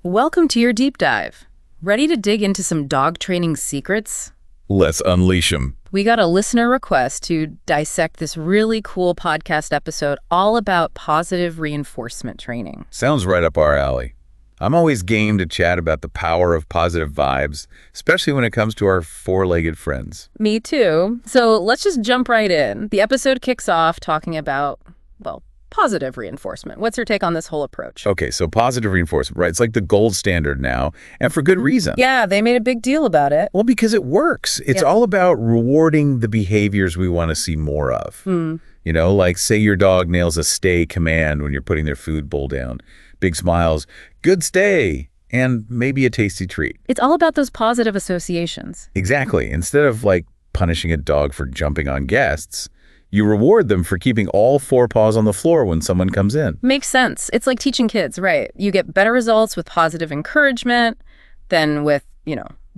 Welcome to your deep dive. Ready to dig into some dog training secrets? Let's unleash them. We got a listener request to dissect this really cool podcast episode all about positive reinforcement training. Sounds right up our alley. I'm always game to chat about the power of positive vibes, especially when it comes to our four-legged friends. Me too. So let's just jump right in. The episode kicks off talking about, well, positive reinforcement. What's your take on this whole approach? Okay, so positive reinforcement, right? It's like the gold standard now, and for good reason. Yeah, they made a big deal about it. Well, because it works. It's all about rewarding the behaviors we want to see more of. You know, like say your dog nails a stay command when you're putting their food bowl down. Big smiles, good stay, and maybe a tasty treat. It's all about those positive associations. Exactly. Instead of like punishing a dog for jumping on guests, you reward them for keeping all four paws on the floor when someone comes in. Makes sense. It's like teaching kids, right? You get better results with positive encouragement than with,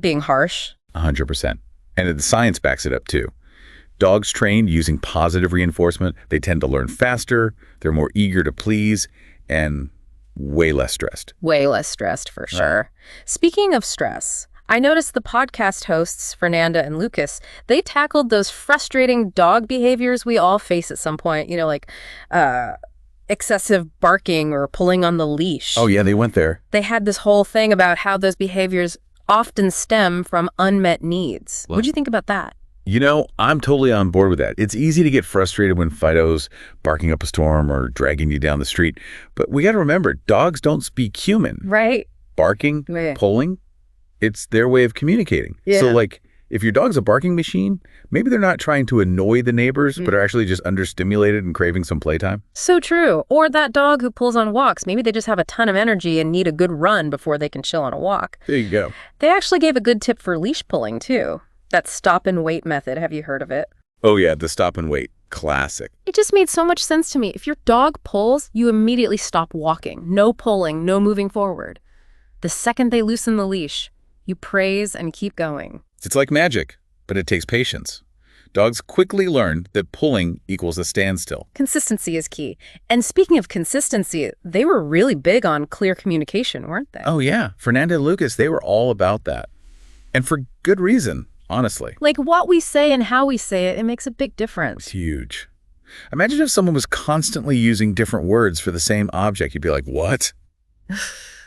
being harsh. 100%. And the science backs it up too. Dogs trained using positive reinforcement, they tend to learn faster, they're more eager to please, and way less stressed. Way less stressed, for sure. Speaking of stress, I noticed the podcast hosts, Fernanda and Lucas, they tackled those frustrating dog behaviors we all face at some point, like excessive barking or pulling on the leash. Oh, yeah, they went there. They had this whole thing about how those behaviors often stem from unmet needs. What do you think about that? I'm totally on board with that. It's easy to get frustrated when Fido's barking up a storm or dragging you down the street. But we got to remember, dogs don't speak human. Right. Barking, pulling, it's their way of communicating. Yeah. So, if your dog's a barking machine, maybe they're not trying to annoy the neighbors, but are actually just understimulated and craving some playtime. So true. Or that dog who pulls on walks. Maybe they just have a ton of energy and need a good run before they can chill on a walk. There you go. They actually gave a good tip for leash pulling, too. That stop and wait method. Have you heard of it? Oh, yeah, the stop and wait. Classic. It just made so much sense to me. If your dog pulls, you immediately stop walking. No pulling, no moving forward. The second they loosen the leash, you praise and keep going. It's like magic, but it takes patience. Dogs quickly learn that pulling equals a standstill. Consistency is key. And speaking of consistency, they were really big on clear communication, weren't they? Oh, yeah. Fernanda and Lucas, they were all about that. And for good reason. Honestly. Like what we say and how we say it, it makes a big difference. It's huge. Imagine if someone was constantly using different words for the same object. You'd be like, what?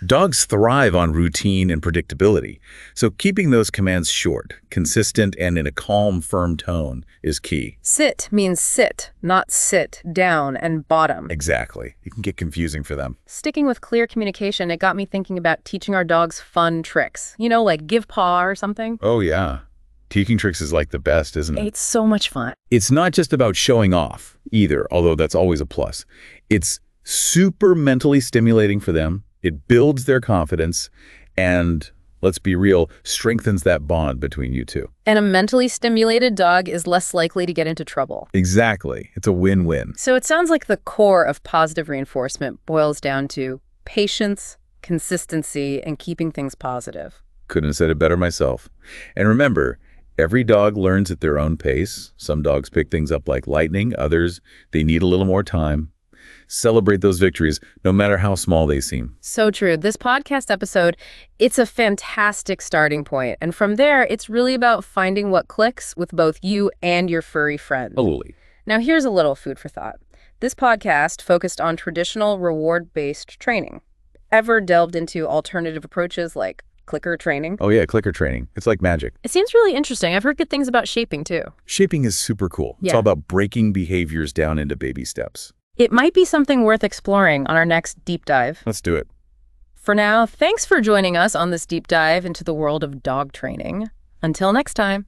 Dogs thrive on routine and predictability. So keeping those commands short, consistent, and in a calm, firm tone is key. Sit means sit, not sit, down, and bottom. Exactly. It can get confusing for them. Sticking with clear communication, it got me thinking about teaching our dogs fun tricks. Like give paw or something. Oh, yeah. Teaching tricks is like the best, isn't it? It's so much fun. It's not just about showing off either, although that's always a plus. It's super mentally stimulating for them. It builds their confidence and, let's be real, strengthens that bond between you two. And a mentally stimulated dog is less likely to get into trouble. Exactly. It's a win-win. So it sounds like the core of positive reinforcement boils down to patience, consistency, and keeping things positive. Couldn't have said it better myself. And remember, every dog learns at their own pace. Some dogs pick things up like lightning. Others, they need a little more time. Celebrate those victories, no matter how small they seem. So true. This podcast episode, it's a fantastic starting point. And from there, it's really about finding what clicks with both you and your furry friend. Absolutely. Now, here's a little food for thought. This podcast focused on traditional reward-based training. Ever delved into alternative approaches like clicker training? Oh, yeah, clicker training. It's like magic. It seems really interesting. I've heard good things about shaping, too. Shaping is super cool. It's all about breaking behaviors down into baby steps. It might be something worth exploring on our next deep dive. Let's do it. For now, thanks for joining us on this deep dive into the world of dog training. Until next time.